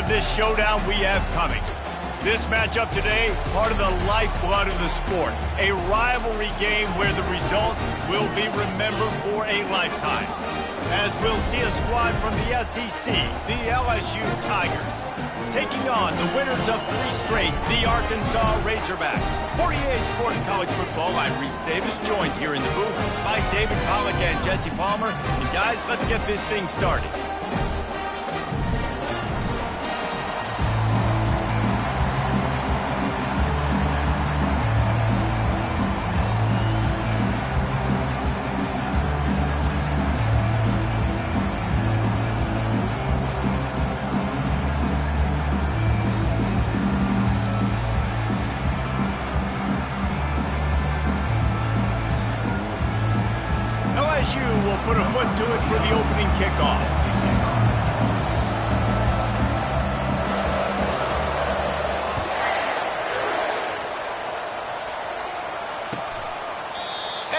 this showdown we have coming. This matchup today, part of the lifeblood of the sport. A rivalry game where the results will be remembered for a lifetime. As we'll see a squad from the SEC, the LSU Tigers, taking on the winners of 3 straight, the Arkansas Razorbacks. For EA Sports College Football, I'm Reese Davis, joined here in the booth by David Pollack and Jesse Palmer. And guys, let's get this thing started. LSU will put a foot to it for the opening kickoff.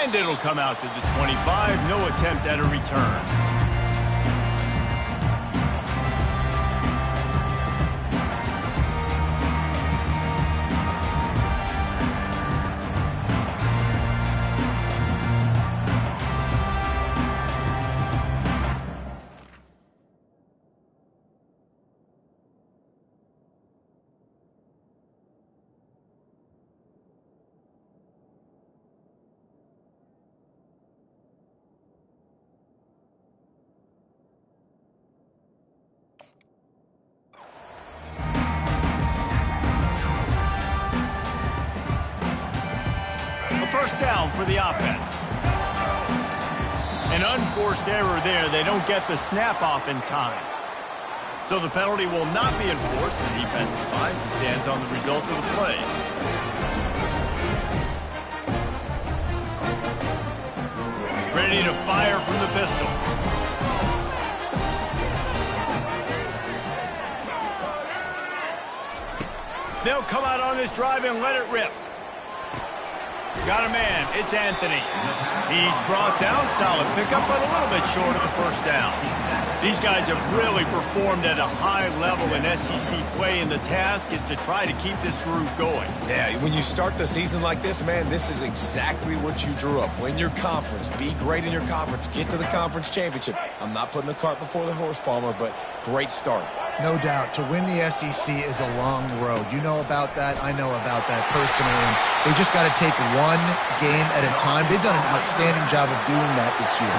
And it'll come out to the 25. No attempt at a return. First down for the offense. An unforced error there. They don't get the snap off in time. So the penalty will not be enforced. The defense declines and stands on the result of the play. Ready to fire from the pistol. They'll come out on this drive and let it rip. Got a man. It's Anthony. He's brought down. Solid pickup, but a little bit short of the first down. These guys have really performed at a high level in SEC play, and the task is to try to keep this groove going. Yeah, when you start the season like this, man, this is exactly what you drew up. Win your conference. Be great in your conference. Get to the conference championship. I'm not putting the cart before the horse, Palmer, but great start. No doubt. To win the SEC is a long road. You know about that. I know about that personally. And they just got to take one game at a time. They've done an outstanding job of doing that this year.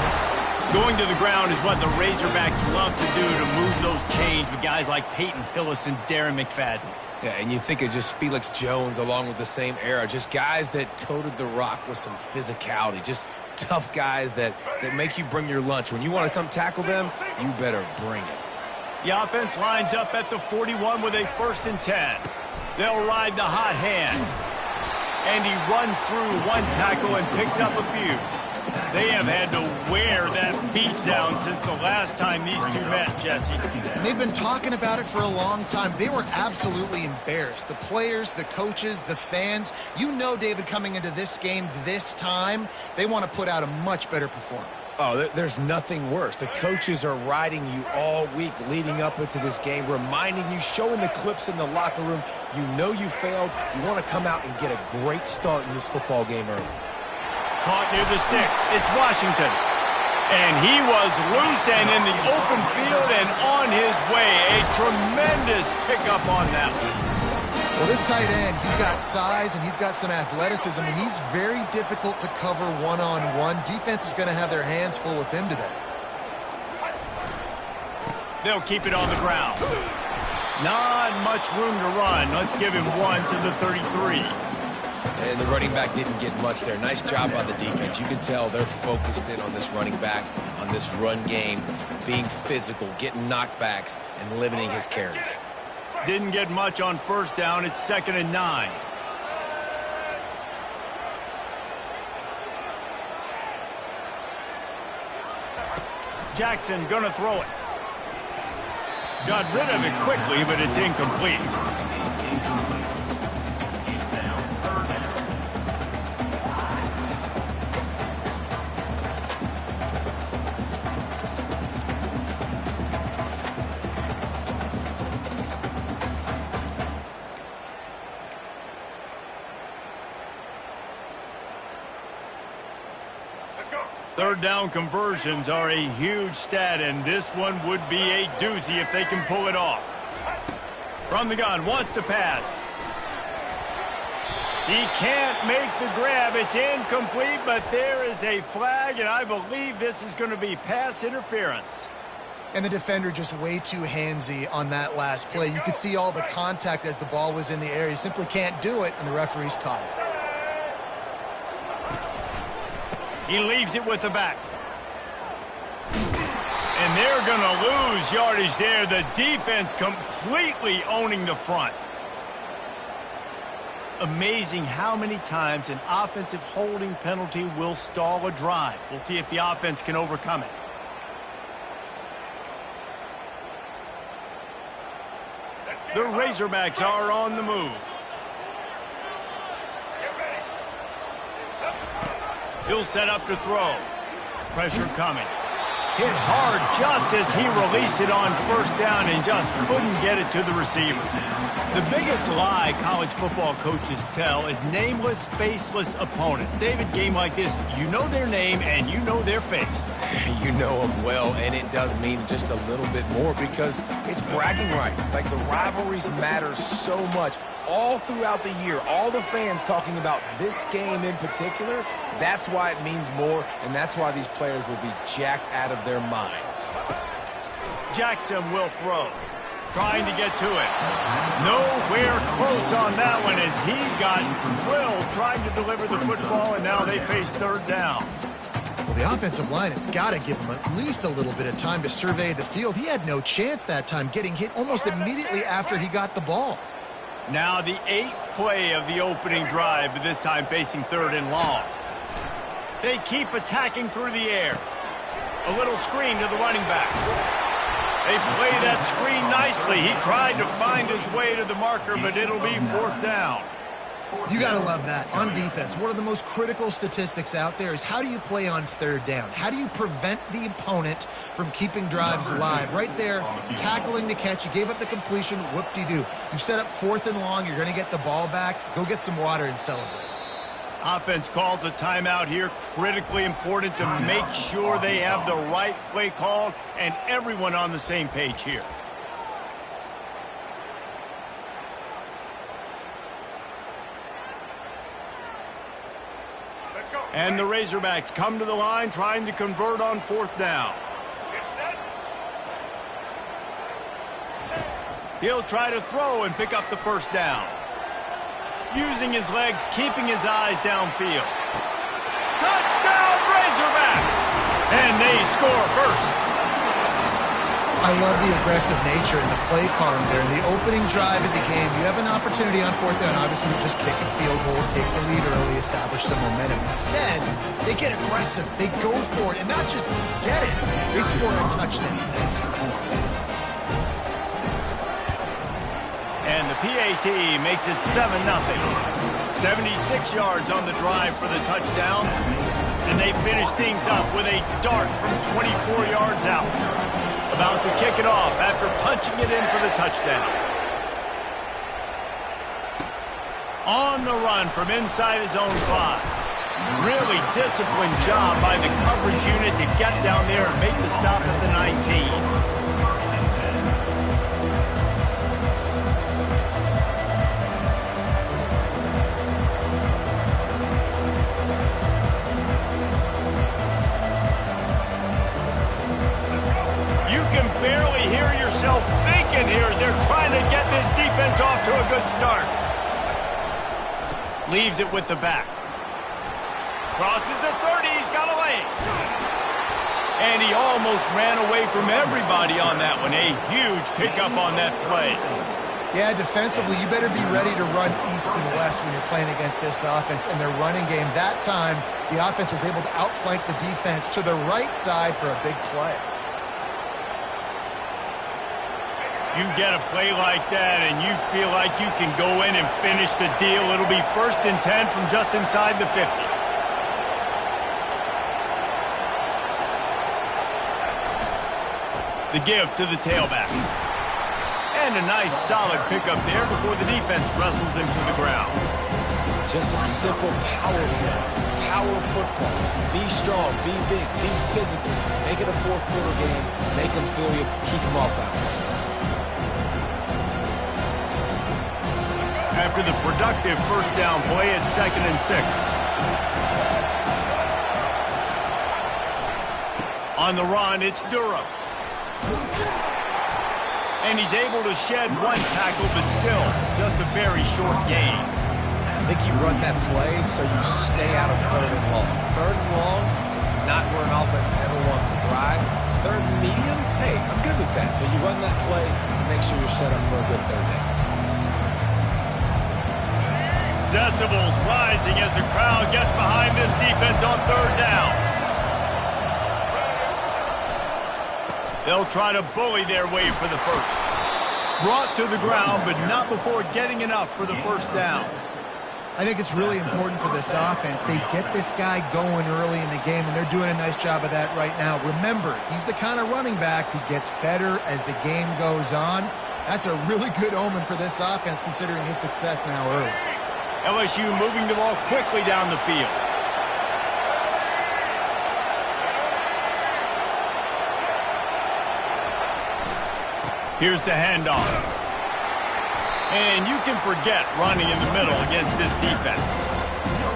Going to the ground is what the Razorbacks love to do, to move those chains with guys like Peyton Hillis and Darren McFadden. Yeah, and you think of just Felix Jones along with the same era. Just guys that toted the rock with some physicality. Just tough guys that make you bring your lunch. When you want to come tackle them, you better bring it. The offense lines up at the 41 with a 1st and 10. They'll ride the hot hand. And he runs through one tackle and picks up a few. They have had to wear that beat down since the last time these two met, Jesse. And they've been talking about it for a long time. They were absolutely embarrassed. The players, the coaches, the fans. You know, David, coming into this game this time, they want to put out a much better performance. Oh, there's nothing worse. The coaches are riding you all week leading up into this game, reminding you, showing the clips in the locker room. You know you failed. You want to come out and get a great start in this football game early. Caught near the sticks. It's Washington. And he was loose and in the open field and on his way. A tremendous pickup on that one. Well, this tight end, he's got size and he's got some athleticism, and he's very difficult to cover one-on-one. Defense is going to have their hands full with him today. They'll keep it on the ground. Not much room to run. Let's give him one to the 33. And the running back didn't get much there. Nice job by the defense. You can tell they're focused in on this running back, on this run game, being physical, getting knockbacks, and limiting his carries. Didn't get much on 1st down. It's 2nd and 9. Jackson gonna throw it. Got rid of it quickly, but it's incomplete. Third down conversions are a huge stat, and this one would be a doozy if they can pull it off. From the gun, wants to pass. He can't make the grab. It's incomplete, but there is a flag, and I believe this is going to be pass interference. And the defender just way too handsy on that last play. You could see all the contact as the ball was in the air. He simply can't do it, and the referee's caught it. He leaves it with the back. And they're going to lose yardage there. The defense completely owning the front. Amazing how many times an offensive holding penalty will stall a drive. We'll see if the offense can overcome it. The Razorbacks are on the move. He'll set up to throw. Pressure coming. Hit hard just as he released it on first down and just couldn't get it to the receiver. The biggest lie college football coaches tell is nameless, faceless opponent. David, game like this, you know their name and you know their face. You know them well, and it does mean just a little bit more because it's bragging rights. Like, the rivalries matter so much all throughout the year. All the fans talking about this game in particular, that's why it means more, and that's why these players will be jacked out of their minds. Jackson will throw, trying to get to it. Nowhere close on that one as he got drilled trying to deliver the football, and now they face third down. Well, the offensive line has got to give him at least a little bit of time to survey the field. He had no chance that time, getting hit almost immediately after he got the ball. Now the 8th play of the opening drive, but this time facing third and long. They keep attacking through the air. A little screen to the running back. They play that screen nicely. He tried to find his way to the marker, but it'll be fourth down. You got to love that. On defense, one of the most critical statistics out there is how do you play on third down? How do you prevent the opponent from keeping drives alive? Right there, tackling the catch. You gave up the completion. Whoop-de-doo. You set up fourth and long. You're going to get the ball back. Go get some water and celebrate. Offense calls a timeout here. Critically important to make sure they have the right play called and everyone on the same page here. And the Razorbacks come to the line trying to convert on fourth down. He'll try to throw and pick up the first down. Using his legs, keeping his eyes downfield. Touchdown, Razorbacks! And they score first. I love the aggressive nature and the play calling there. In the opening drive of the game, you have an opportunity on fourth down. Obviously, you just kick a field goal, take the lead early, establish some momentum. Instead, they get aggressive. They go for it, and not just get it. They score a touchdown. And the PAT makes it 7-0. 76 yards on the drive for the touchdown. And they finish things up with a dart from 24 yards out. About to kick it off after punching it in for the touchdown. On the run from inside his own 5. Really disciplined job by the coverage unit to get down there and make the stop at the 19. Barely hear yourself thinking here as they're trying to get this defense off to a good start. Leaves it with the back. Crosses the 30, he's got a lane. And he almost ran away from everybody on that one. A huge pickup on that play. Yeah, defensively, you better be ready to run east and west when you're playing against this offense and their running game. That time, the offense was able to outflank the defense to the right side for a big play. You get a play like that and you feel like you can go in and finish the deal. It'll be 1st and 10 from just inside the 50. The give to the tailback. And a nice solid pickup there before the defense wrestles him to the ground. Just a simple power play. Power football. Be strong, be big, be physical. Make it a fourth quarter game. Make them feel you. Keep them off balance. After the productive first down play, it's 2nd and 6. On the run, it's Durham. And he's able to shed one tackle, but still, just a very short gain. I think you run that play so you stay out of 3rd and long. 3rd and long is not where an offense ever wants to thrive. 3rd and medium, hey, I'm good with that. So you run that play to make sure you're set up for a good 3rd down. Decibels rising as the crowd gets behind this defense on 3rd down. They'll try to bully their way for the first. Brought to the ground, but not before getting enough for the first down. I think it's really important for this offense. They get this guy going early in the game, and they're doing a nice job of that right now. Remember, he's the kind of running back who gets better as the game goes on. That's a really good omen for this offense, considering his success now early. LSU moving the ball quickly down the field. Here's the handoff. And you can forget running in the middle against this defense.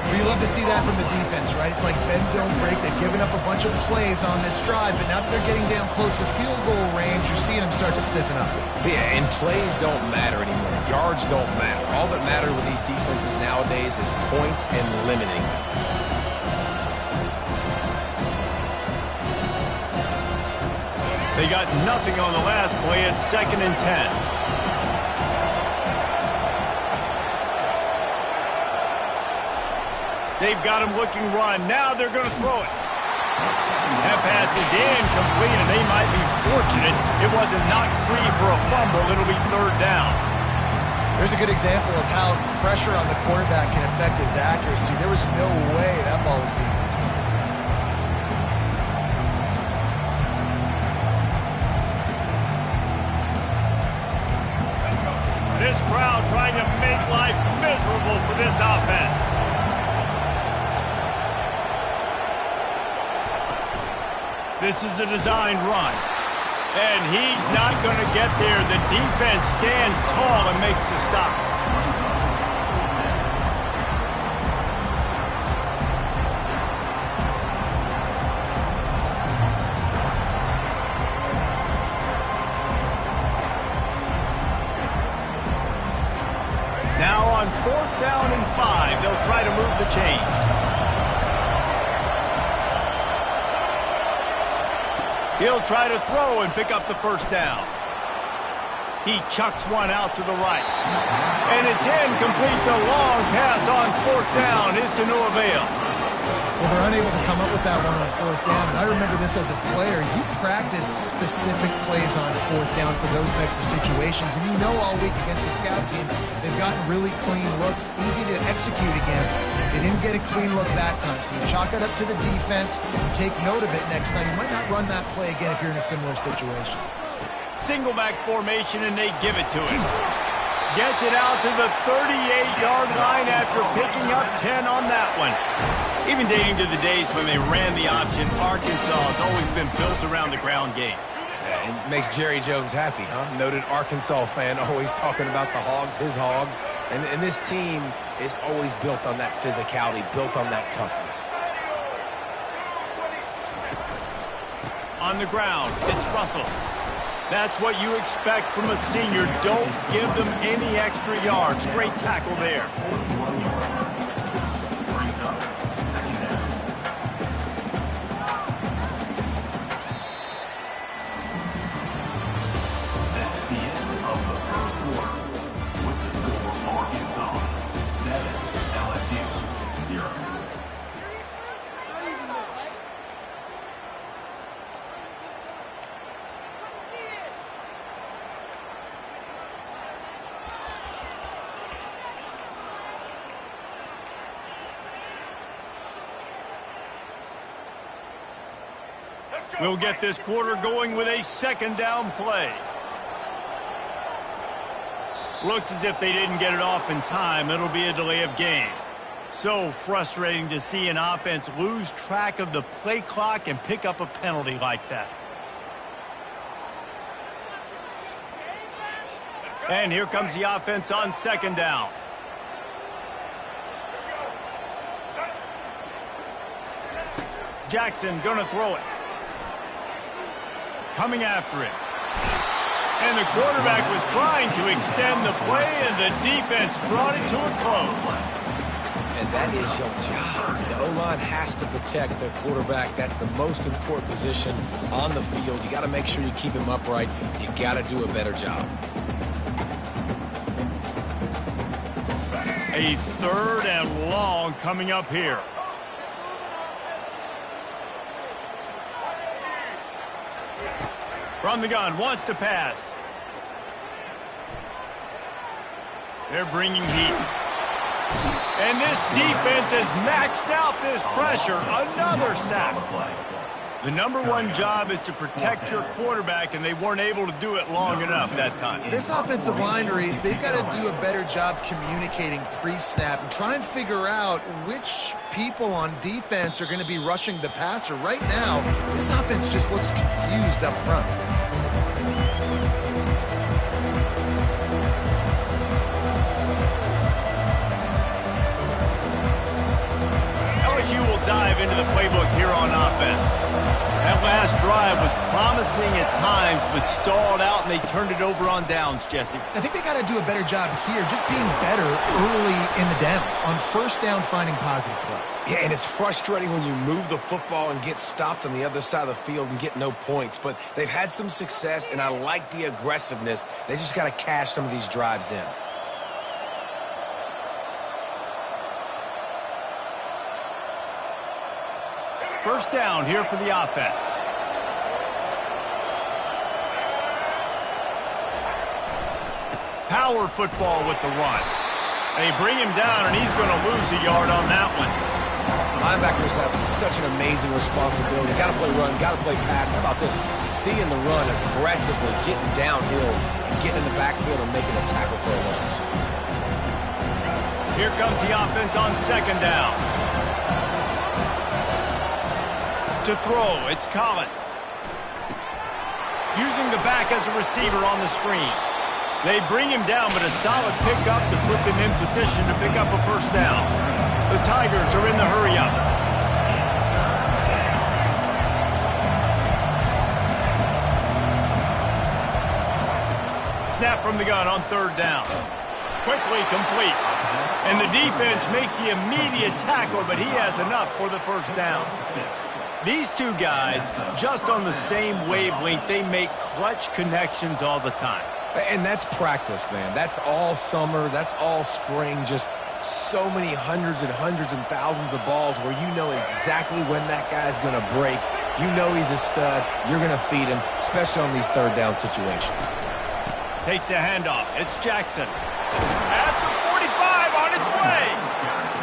Well, you love to see that from the defense, right? It's like bend, don't break. They've given up a bunch of plays on this drive, but now that they're getting down close to field goal range, you're seeing them start to stiffen up. Yeah, and plays don't matter anymore. Yards don't matter. All that matters with these defenses nowadays is points and limiting them. They got nothing on the last play. It's 2nd and 10. They've got him looking run. Now they're going to throw it. That pass is incomplete, and they might be fortunate it wasn't knocked free for a fumble. It'll be 3rd down. There's a good example of how pressure on the quarterback can affect his accuracy. There was no way that ball was being completed. This crowd trying to make life miserable for this offense. This is a designed run. And he's not going to get there. The defense stands tall and makes the stop. Now on 4th down and 5, they'll try to move the chains. He'll try to throw and pick up the first down. He chucks one out to the right. And it's incomplete. The long pass on 4th down is to no avail. Well, they're unable to come up with that one on 4th down. And I remember this as a player. You practice specific plays on 4th down for those types of situations. And you know all week against the scout team, they've gotten really clean looks, easy to execute against. They didn't get a clean look that time. So you chalk it up to the defense and take note of it next time. You might not run that play again if you're in a similar situation. Single back formation, and they give it to him. Gets it out to the 38-yard line after picking up 10 on that one. Even dating to the days when they ran the option, Arkansas has always been built around the ground game. Yeah, it makes Jerry Jones happy, huh? Noted Arkansas fan, always talking about the Hogs, his Hogs. And this team is always built on that physicality, built on that toughness. On the ground, it's Russell. That's what you expect from a senior. Don't give them any extra yards. Great tackle there. We'll get this quarter going with a 2nd down play. Looks as if they didn't get it off in time. It'll be a delay of game. So frustrating to see an offense lose track of the play clock and pick up a penalty like that. And here comes the offense on second down. Jackson gonna throw it. Coming after it. And the quarterback was trying to extend the play, and the defense brought it to a close. And that is your job. The O-line has to protect their quarterback. That's the most important position on the field. You got to make sure you keep him upright. You got to do a better job. A 3rd and long coming up here. From the gun, wants to pass. They're bringing heat. And this defense has maxed out this pressure. Another sack. The #1 job is to protect your quarterback, and they weren't able to do it long enough that time. This offensive line, Reese, they've got to do a better job communicating pre-snap and try and figure out which people on defense are going to be rushing the passer. Right now, this offense just looks confused up front. LSU will dive into the playbook here on offense. That last drive was promising at times, but stalled out, and they turned it over on downs, Jesse. I think they got to do a better job here, just being better early in the downs, on first down finding positive plays. Yeah, and it's frustrating when you move the football and get stopped on the other side of the field and get no points. But they've had some success, and I like the aggressiveness. They just got to cash some of these drives in. First down here for the offense. Power football with the run. They bring him down, and he's going to lose a yard on that one. Linebackers have such an amazing responsibility. Got to play run, got to play pass. How about this? Seeing the run aggressively, getting downhill, and getting in the backfield and making a tackle for a loss. Here comes the offense on second down. To throw, it's Collins. Using the back as a receiver on the screen. They bring him down, but a solid pickup to put them in position to pick up a first down. The Tigers are in the hurry-up. Snap from the gun on third down. Quickly complete. And the defense makes the immediate tackle, but he has enough for the first down. These two guys, just on the same wavelength, they make clutch connections all the time. And that's practice, man. That's all summer. That's all spring. Just so many hundreds and thousands of balls where you know exactly when that guy's going to break. You know he's a stud. You're going to feed him, especially on these third down situations. Takes the handoff. It's Jackson. At the 45 on its way.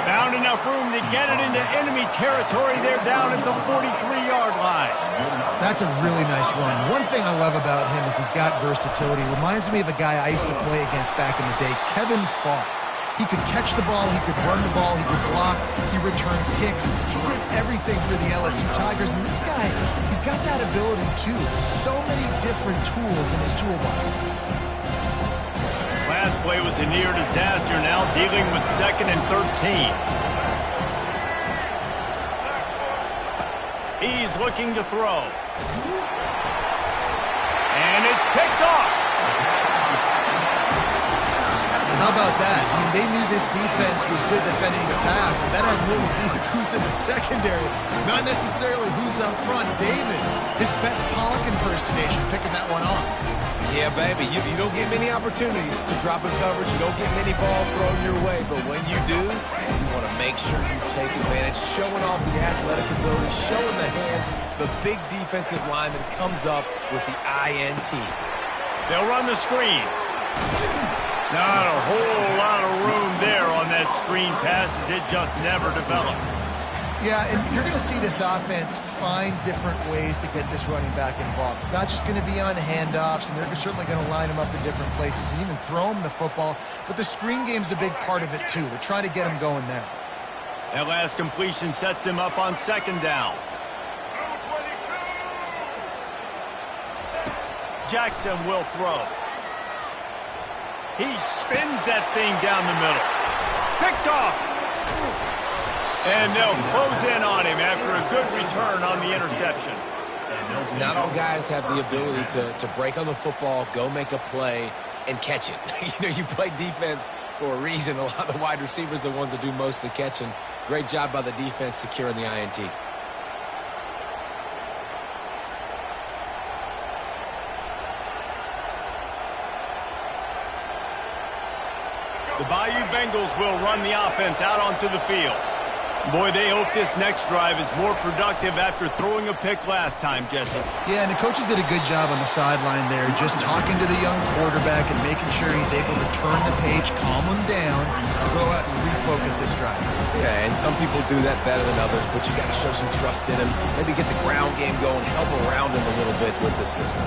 Found enough room to get it into enemy territory. They're down at the 43-yard line. That's a really nice run. One thing I love about him is he's got versatility. Reminds me of a guy I used to play against back in the day, Kevin Falk. He could catch the ball, he could run the ball, he could block, he returned kicks. He did everything for the LSU Tigers, and this guy, he's got that ability too. So many different tools in his toolbox. Last play was a near disaster, now dealing with 2nd and 13. He's looking to throw. And it's picked off. How about that? I mean, they knew this defense was good defending the pass, but that had more to do with who's in the secondary, not necessarily who's up front. David, his best Pollock impersonation, picking that one off. Yeah, baby, you don't get many opportunities to drop in coverage. You don't get many balls thrown your way, but when you do, you want to make sure you take advantage, showing off the athletic ability, showing the hands, the big defensive line that comes up with the INT. They'll run the screen. Not a whole lot of room there on that screen pass as it just never developed. Yeah, and you're going to see this offense find different ways to get this running back involved. It's not just going to be on handoffs, and they're certainly going to line him up in different places and even throw him the football. But the screen game's a big part of it, too. They're trying to get him going there. That last completion sets him up on second down. Jackson will throw. He spins that thing down the middle. Picked off. And they'll close in on him after a good return on the interception. Not all guys have the ability to break on the football, go make a play, and catch it. You play defense for a reason. A lot of the wide receivers are the ones that do most of the catching. Great job by the defense securing the INT. The Bayou Bengals will run the offense out onto the field. Boy, they hope this next drive is more productive after throwing a pick last time, Jesse. Yeah, and the coaches did a good job on the sideline there, just talking to the young quarterback and making sure he's able to turn the page, calm him down, to go out and refocus this drive. Yeah, and some people do that better than others, but you got to show some trust in him. Maybe get the ground game going, help around him a little bit with the system.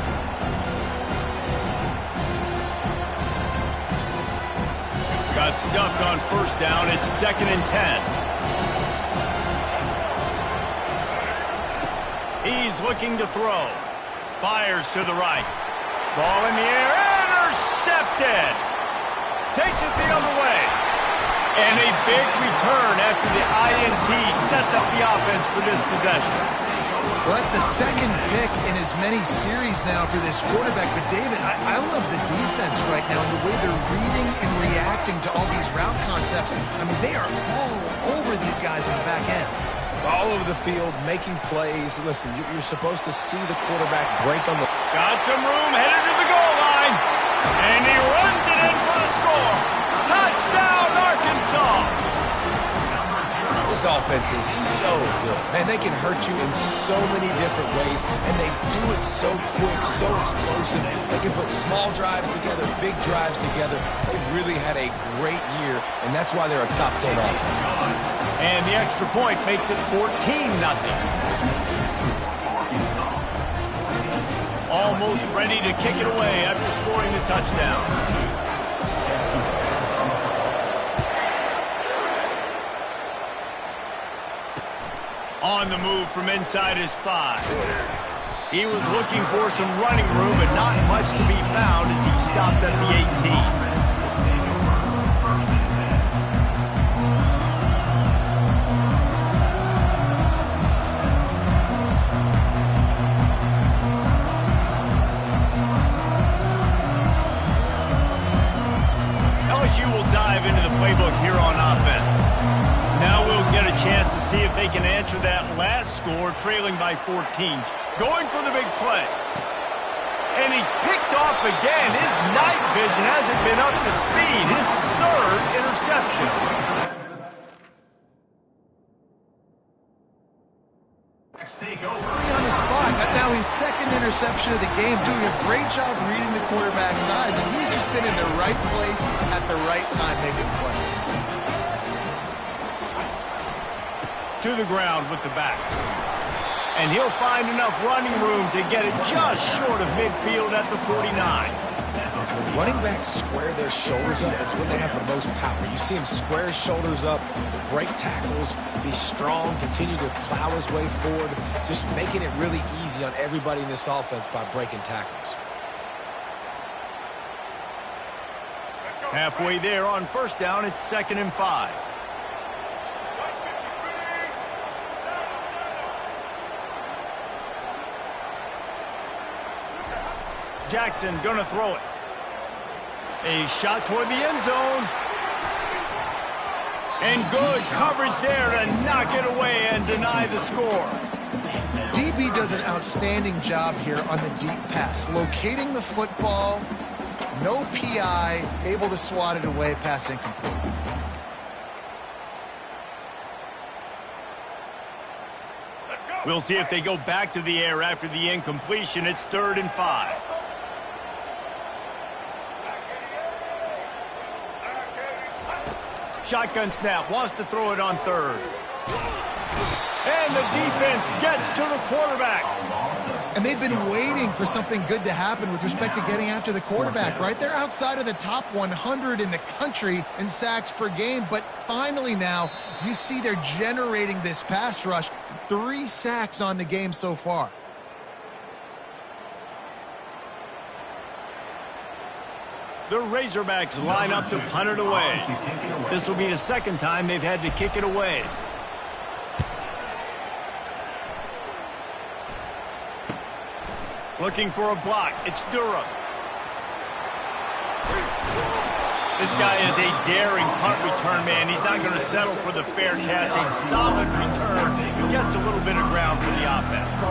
Got stuffed on first down. It's 2nd and 10. He's looking to throw. Fires to the right. Ball in the air. Intercepted. Takes it the other way. And a big return after the INT sets up the offense for this possession. Well, that's the second pick in as many series now for this quarterback. But, David, I love the defense right now and the way they're reading and reacting to all these route concepts. I mean, they are all over these guys on the back end. All over the field, making plays. Listen, you're supposed to see the quarterback break on the... Got some room, headed to the goal line. And he runs it in for the score. Touchdown, Arkansas. This offense is so good. Man, they can hurt you in so many different ways, and they do it so quick, so explosive. They can put small drives together, big drives together. They've really had a great year, and that's why they're a top 10 offense. And the extra point makes it 14-0. Almost ready to kick it away after scoring the touchdown. On the move from inside his 5. He was looking for some running room, but not much to be found as he stopped at the 18. LSU will dive into the playbook here on offense. Now we'll get a chance to see if they can answer that last score, trailing by 14. Going for the big play. And he's picked off again. His night vision hasn't been up to speed. His 3rd interception. On the spot. Now his 2nd interception of the game, doing a great job reading the quarterback's eyes, and he's just been in the right place at the right time making plays. To the ground with the back. And he'll find enough running room to get it just short of midfield at the 49. When running backs square their shoulders up, it's when they have the most power. You see him square his shoulders up, break tackles, be strong, continue to plow his way forward, just making it really easy on everybody in this offense by breaking tackles. Halfway there on first down, it's 2nd and 5. Jackson gonna throw it. A shot toward the end zone. And good coverage there to knock it away and deny the score. DB does an outstanding job here on the deep pass. Locating the football, no PI, able to swat it away, pass incomplete. We'll see if they go back to the air after the incompletion. It's 3rd and 5. Shotgun snap, wants to throw it on 3rd. And the defense gets to the quarterback. And they've been waiting for something good to happen with respect to getting after the quarterback, right? They're outside of the top 100 in the country in sacks per game, but finally now you see they're generating this pass rush. 3 sacks on the game so far. The Razorbacks line up to punt it away. This will be the second time they've had to kick it away. Looking for a block. It's Durham. This guy is a daring punt return man. He's not going to settle for the fair catch. A solid return. Gets a little bit of ground for the offense.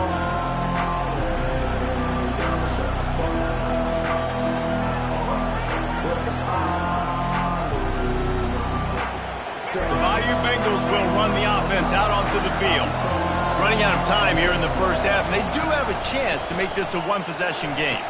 The Bayou Bengals will run the offense out onto the field. Running out of time here in the first half, and they do have a chance to make this a one-possession game.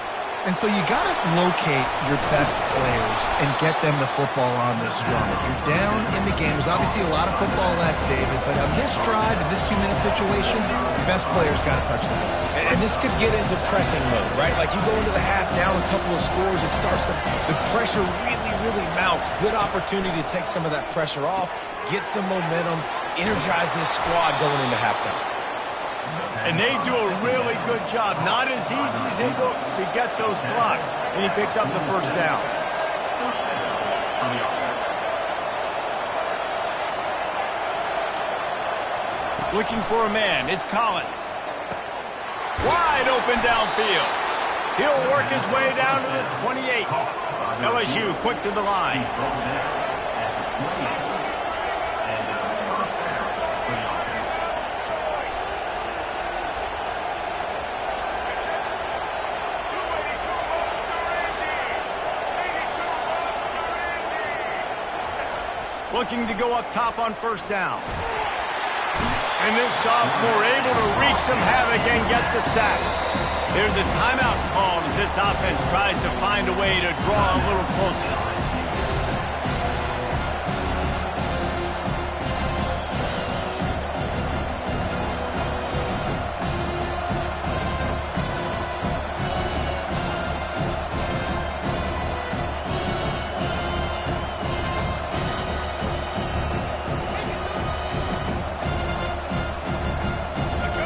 And so you got to locate your best players and get them the football on this drive. You're down in the game. There's obviously a lot of football left, David, but on this drive, in this 2-minute situation, your best players got to touch the ball. And this could get into pressing mode, right? Like you go into the half down a couple of scores, it starts to, the pressure really mounts. Good opportunity to take some of that pressure off, get some momentum, energize this squad going into halftime. And they do a really good job. Not as easy as it looks to get those blocks. And he picks up the first down. Looking for a man. It's Collins. Wide open downfield. He'll work his way down to the 28. LSU quick to the line. Looking to go up top on first down. And this sophomore able to wreak some havoc and get the sack. There's a timeout called as this offense tries to find a way to draw a little closer.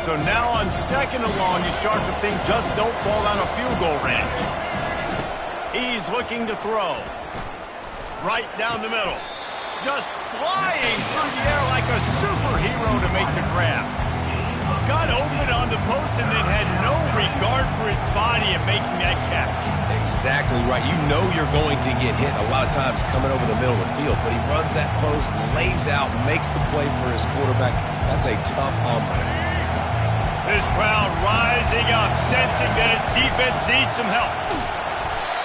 So now on second and long, you start to think just don't fall down a field goal range. He's looking to throw. Right down the middle. Just flying through the air like a superhero to make the grab. Got open on the post and then had no regard for his body in making that catch. Exactly right. You know you're going to get hit a lot of times coming over the middle of the field, but he runs that post, lays out, makes the play for his quarterback. That's a tough hombre. This crowd rising up, sensing that its defense needs some help.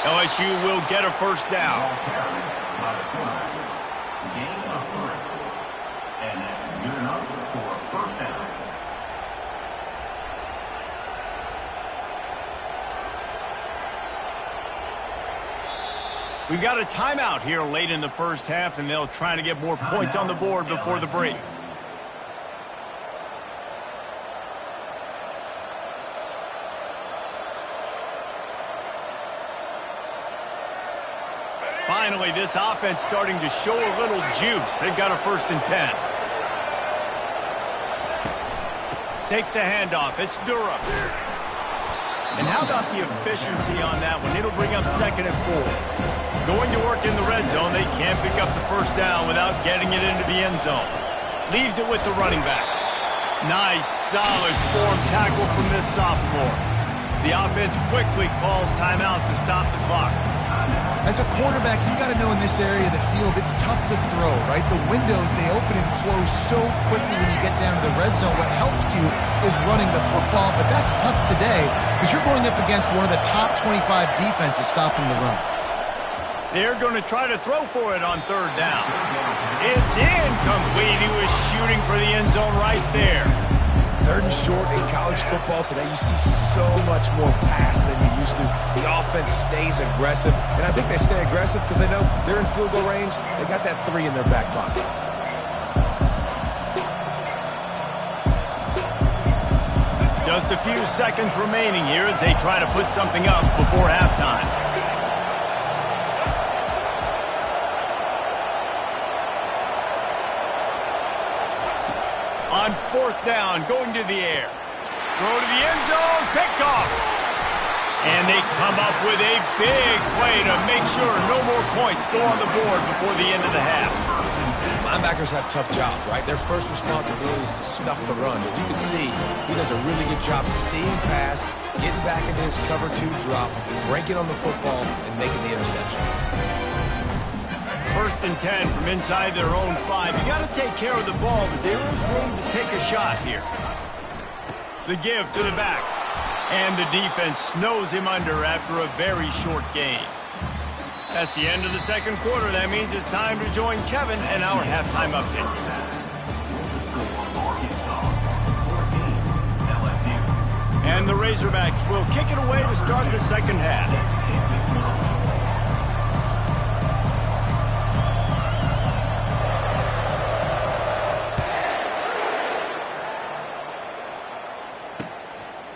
LSU will get a first down. And that's good enough for a first down. We've got a timeout here late in the first half, and they'll try to get more points on the board before the break. Finally, this offense starting to show a little juice. They've got a 1st and 10. Takes the handoff. It's Durham. And how about the efficiency on that one? It'll bring up 2nd and 4. Going to work in the red zone. They can't pick up the first down without getting it into the end zone. Leaves it with the running back. Nice, solid form tackle from this sophomore. The offense quickly calls timeout to stop the clock. As a quarterback, you got to know in this area of the field, it's tough to throw, right? The windows, they open and close so quickly when you get down to the red zone. What helps you is running the football, but that's tough today because you're going up against one of the top 25 defenses stopping the run. They're going to try to throw for it on 3rd down. It's incomplete. He was shooting for the end zone right there. 3rd and short in college football today, you see so much more pass than you used to. The offense stays aggressive, and I think they stay aggressive because they know they're in field goal range. They got that 3 in their back pocket. Just a few seconds remaining here as they try to put something up before halftime. On 4th down, going to the air. Throw to the end zone, picked off. And they come up with a big play to make sure no more points go on the board before the end of the half. Linebackers have tough jobs, right? Their first responsibility is to stuff the run. But you can see he does a really good job seeing pass, getting back into his cover 2 drop, breaking on the football, and making the interception. 1st and 10 from inside their own 5. You got to take care of the ball, but there is room to take a shot here. The give to the back. And the defense snows him under after a very short gain. That's the end of the 2nd quarter. That means it's time to join Kevin and our halftime update. And the Razorbacks will kick it away to start the 2nd half.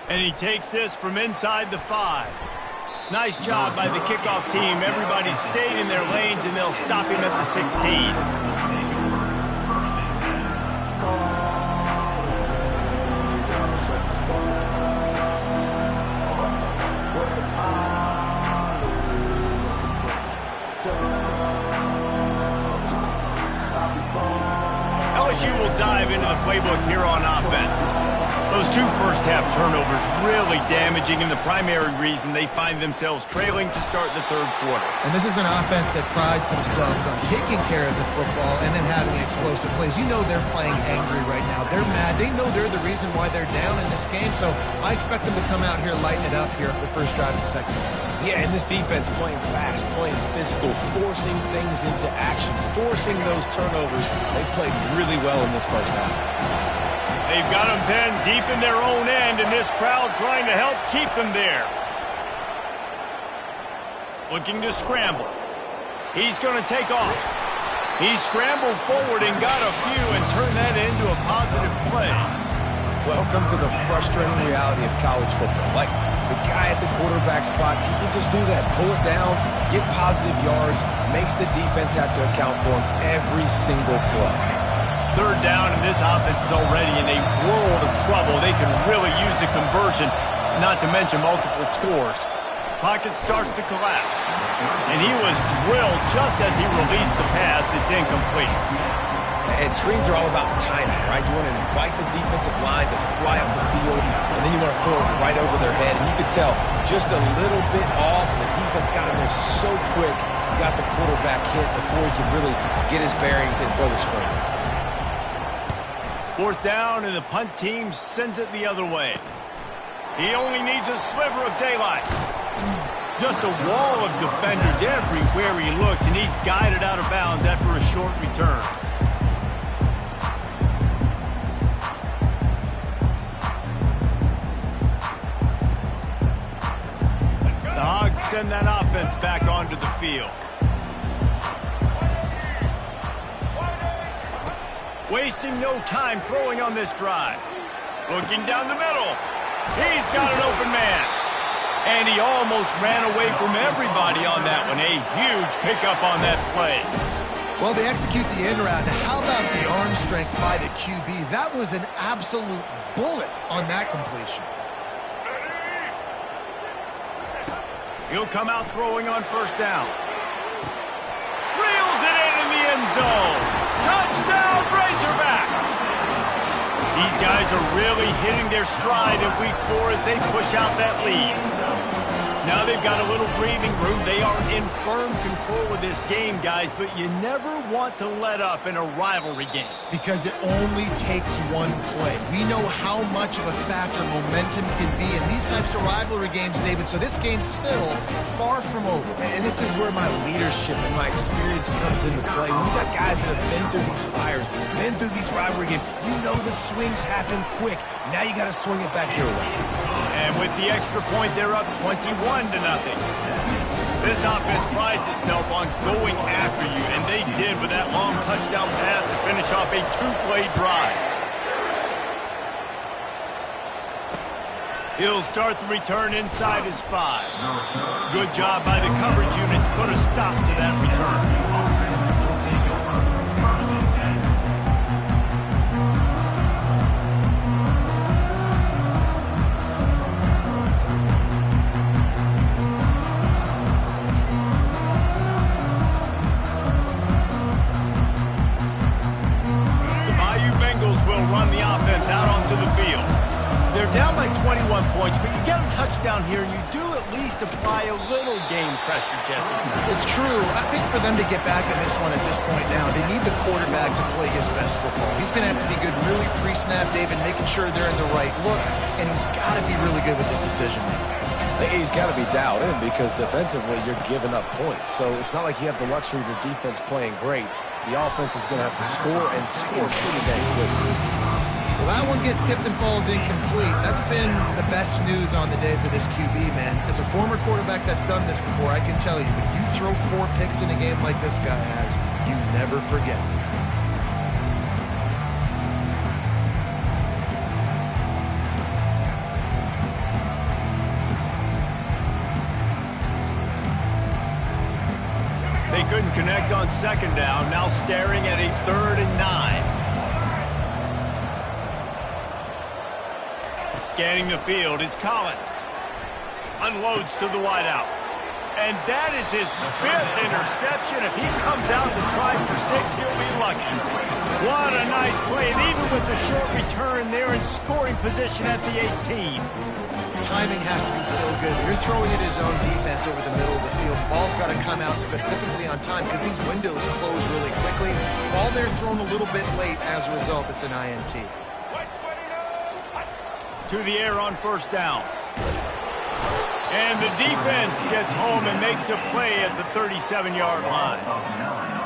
And he takes this from inside the 5. Nice job by the kickoff team. Everybody stayed in their lanes, and they'll stop him at the 16. LSU will dive into the playbook here on offense. Those 2 first-half turnovers really damaging, and the primary reason they find themselves trailing to start the 3rd quarter. And this is an offense that prides themselves on taking care of the football and then having explosive plays. You know they're playing angry right now. They're mad. They know they're the reason why they're down in this game, so I expect them to come out here, lighten it up here for the first drive of the 2nd. Yeah, and this defense playing fast, playing physical, forcing things into action, forcing those turnovers. They played really well in this first half. They've got them pinned deep in their own end, and this crowd trying to help keep them there. Looking to scramble. He's going to take off. He scrambled forward and got a few and turned that into a positive play. Welcome to the frustrating reality of college football. Like, the guy at the quarterback spot, he can just do that. Pull it down, get positive yards, makes the defense have to account for him every single play. 3rd down, and this offense is already in a world of trouble. They can really use a conversion, not to mention multiple scores. Pocket starts to collapse, and he was drilled just as he released the pass. It's incomplete. And screens are all about timing, right? You want to invite the defensive line to fly up the field, and then you want to throw it right over their head. And you could tell just a little bit off, and the defense got in there so quick, got the quarterback hit before he could really get his bearings and throw the screen. 4th down, and the punt team sends it the other way. He only needs a sliver of daylight. Just a wall of defenders everywhere he looks, and he's guided out of bounds after a short return. The Hogs send that offense back onto the field. Wasting no time throwing on this drive. Looking down the middle. He's got an open man. And he almost ran away from everybody on that one. A huge pickup on that play. Well, they execute the end route. Now, how about the arm strength by the QB? That was an absolute bullet on that completion. He'll come out throwing on 1st down. Reels it in the end zone. Touchdown, Razorbacks! These guys are really hitting their stride in week 4 as they push out that lead. Now they've got a little breathing room. They are in firm control of this game, guys, but you never want to let up in a rivalry game. Because it only takes one play. We know how much of a factor momentum can be in these types of rivalry games, David, so this game's still far from over. And this is where my leadership and my experience comes into play. When you got guys that have been through these fires, been through these rivalry games, you know the swings happen quick. Now you got to swing it back your way. And with the extra point, they're up 21-0. This offense prides itself on going after you, and they did with that long touchdown pass to finish off a 2-play drive. He'll start the return inside his 5. Good job by the coverage unit to put a stop to that return. Run the offense out onto the field. They're down by 21 points, but you get a touchdown here, and you do at least apply a little game pressure, Jesse. It's true. I think for them to get back in this one at this point now, they need the quarterback to play his best football. He's going to have to be good really pre-snap, David, making sure they're in the right looks, and he's got to be really good with his decision-making. He's got to be dialed in because defensively you're giving up points. So it's not like you have the luxury of your defense playing great. The offense is going to have to score and score pretty dang quickly. Well, that one gets tipped and falls incomplete. That's been the best news on the day for this QB, man. As a former quarterback that's done this before, I can tell you, when you throw 4 picks in a game like this guy has, you never forget it. They couldn't connect on second down, now staring at a 3rd and 9. Scanning the field, it's Collins. Unloads to the wideout. And that is his 5th interception. If he comes out to try for 6, he'll be lucky. What a nice play. And even with the short return, they're in scoring position at the 18. Timing has to be so good. You're throwing at his own defense over the middle of the field. The ball's got to come out specifically on time because these windows close really quickly. Ball they're thrown a little bit late. As a result, it's an INT. To the air on 1st down. And the defense gets home and makes a play at the 37-yard line.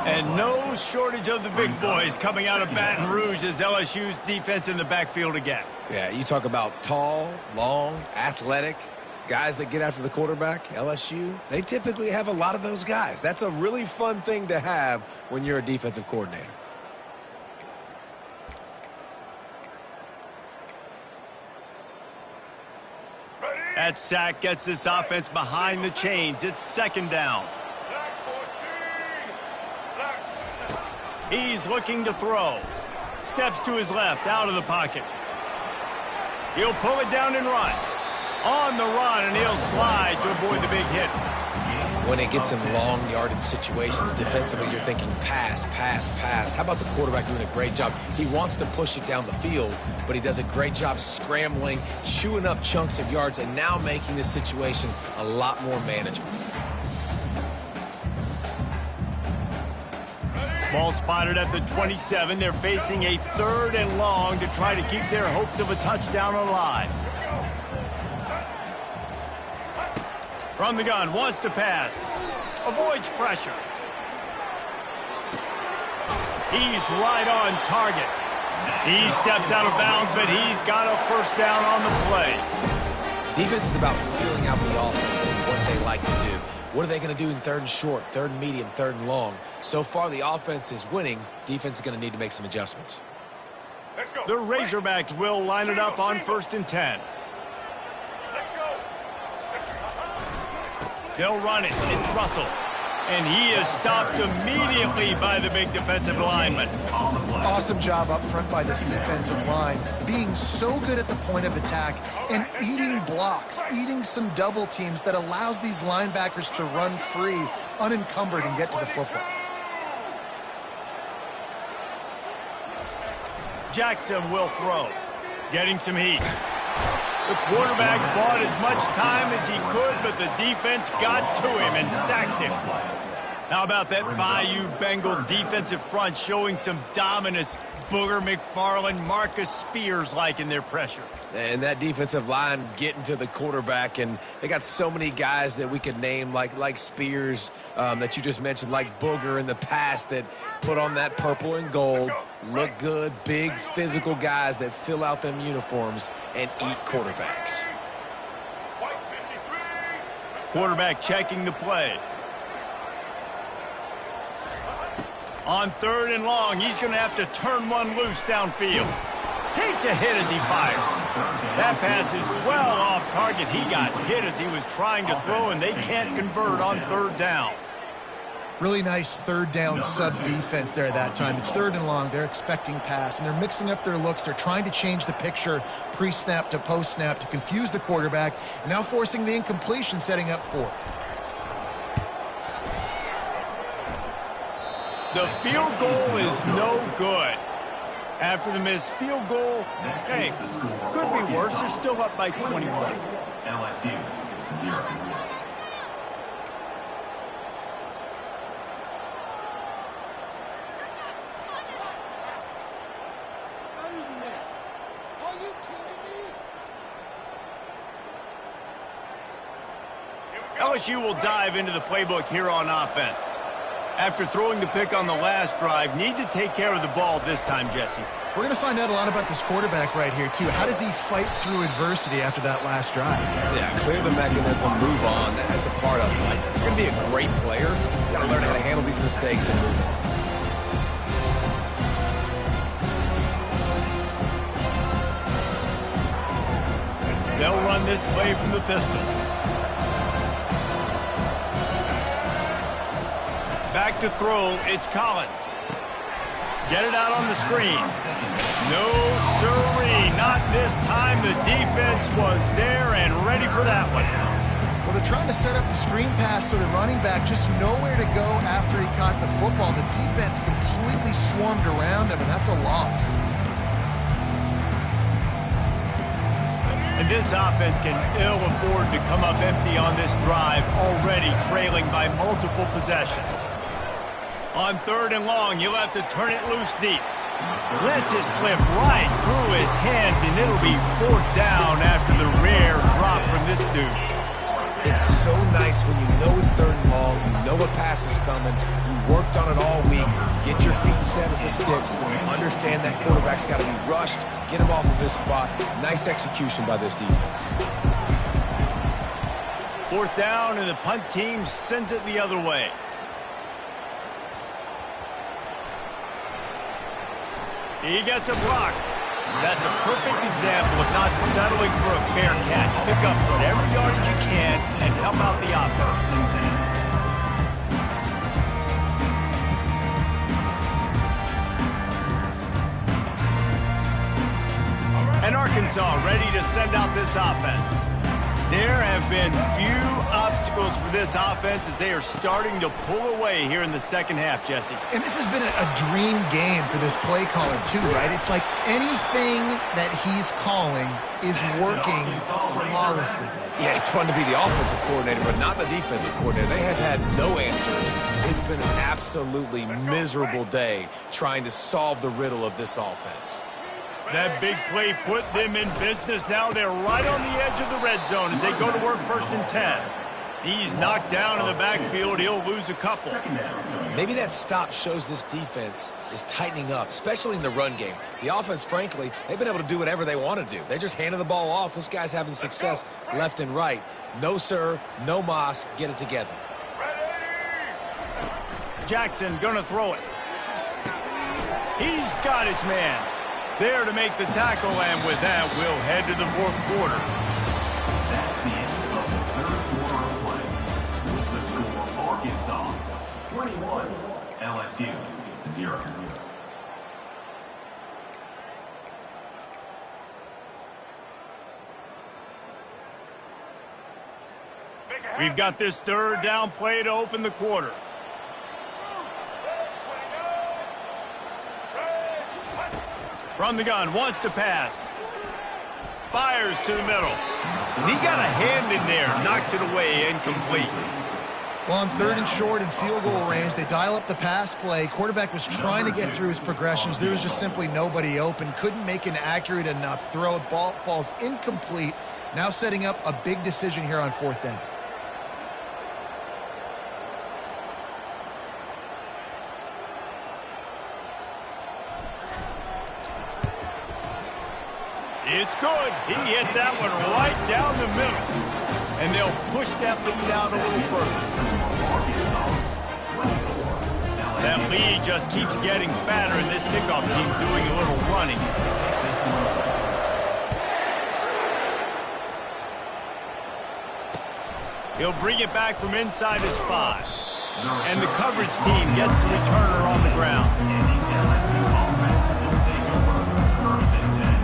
And no shortage of the big boys coming out of Baton Rouge as LSU's defense in the backfield again. Yeah, you talk about tall, long, athletic, guys that get after the quarterback, LSU, they typically have a lot of those guys. That's a really fun thing to have when you're a defensive coordinator. That sack gets this offense behind the chains. It's 2nd down. He's looking to throw. Steps to his left, out of the pocket. He'll pull it down and run. On the run, and he'll slide to avoid the big hit. When it gets in long yardage situations, defensively, you're thinking pass, pass, pass. How about the quarterback doing a great job? He wants to push it down the field, but he does a great job scrambling, chewing up chunks of yards, and now making this situation a lot more manageable. Ball spotted at the 27. They're facing a 3rd and long to try to keep their hopes of a touchdown alive. From the gun, wants to pass. Avoids pressure. He's right on target. He steps out of bounds, but he's got a 1st down on the play. Defense is about feeling out the offense and what they like to do. What are they going to do in 3rd and short, 3rd and medium, 3rd and long? So far, the offense is winning. Defense is going to need to make some adjustments. The Razorbacks will line it up on 1st and 10. They'll run it. It's Russell. And he is stopped immediately by the big defensive lineman. Awesome job up front by this defensive line. Being so good at the point of attack and eating blocks, eating some double teams that allows these linebackers to run free, unencumbered, and get to the football. Jackson will throw. Getting some heat. The quarterback bought as much time as he could, but the defense got to him and sacked him. How about that Bayou Bengal defensive front showing some dominance? Booger McFarland, Marcus Spears-like in their pressure. And that defensive line getting to the quarterback, and they got so many guys that we could name like Spears that you just mentioned, like Booger in the past that put on that purple and gold, look good, big physical guys that fill out them uniforms and eat quarterbacks. Quarterback checking the play. On 3rd and long, he's going to have to turn one loose downfield. Takes a hit as he fires. That pass is well off target. He got hit as he was trying to throw, and they can't convert on third down. Really nice third down sub-defense there at that time. It's third and long. They're expecting pass, and they're mixing up their looks. They're trying to change the picture pre-snap to post-snap to confuse the quarterback, and now forcing the incompletion, setting up fourth. The field goal is no good. After the missed field goal, hey, could be worse. They're still up by 21. LSU 0. LSU will dive into the playbook here on offense. After throwing the pick on the last drive, need to take care of the ball this time, Jesse. We're going to find out a lot about this quarterback right here, too. How does he fight through adversity after that last drive? Yeah, clear the mechanism, move on. That's a part of it. Like, you're going to be a great player. You got to learn how to handle these mistakes and move on. They'll run this play from the pistol. Back to throw, it's Collins. Get it out on the screen. No siree, not this time. The defense was there and ready for that one. Well, they're trying to set up the screen pass to the running back, just nowhere to go after he caught the football. The defense completely swarmed around him, and that's a loss. And this offense can ill afford to come up empty on this drive, already trailing by multiple possessions. On third and long, you'll have to turn it loose deep. Lets it slip right through his hands, and it'll be fourth down after the rare drop from this dude. It's so nice when you know it's third and long, you know a pass is coming, you worked on it all week, get your feet set at the sticks, understand that quarterback's got to be rushed, get him off of his spot. Nice execution by this defense. Fourth down, and the punt team sends it the other way. He gets a block. That's a perfect example of not settling for a fair catch. Pick up whatever yardage you can and help out the offense. And Arkansas ready to send out this offense. There have been few obstacles for this offense as they are starting to pull away here in the second half, Jesse. And this has been a dream game for this play caller, too, right? It's like anything that he's calling is working flawlessly. Yeah, it's fun to be the offensive coordinator, but not the defensive coordinator. They have had no answers. It's been an absolutely miserable day trying to solve the riddle of this offense. That big play put them in business. Now they're right on the edge of the red zone as they go to work first and 10. He's knocked down in the backfield. He'll lose a couple. Maybe that stop shows this defense is tightening up, especially in the run game. The offense, frankly, they've been able to do whatever they want to do. They're just handing the ball off. This guy's having success left and right. No, sir. No mas. Get it together. Jackson gonna throw it. He's got his man. There to make the tackle, and with that, we'll head to the fourth quarter. That's the end of the third quarter of play. With the score, Arkansas 21, LSU 0. We've got this third down play to open the quarter. From the gun, wants to pass. Fires to the middle. And he got a hand in there, knocks it away, incomplete. Well, on third and short and field goal range, they dial up the pass play. Quarterback was trying to get through his progressions. There was just simply nobody open. Couldn't make an accurate enough throw. Ball falls incomplete. Now setting up a big decision here on fourth down. It's good. He hit that one right down the middle. And they'll push that lead out a little further. That lead just keeps getting fatter, and this kickoff team doing a little running. He'll bring it back from inside his 5. And the coverage team gets to return her on the ground. And the LSU offense will take over 1st and 10.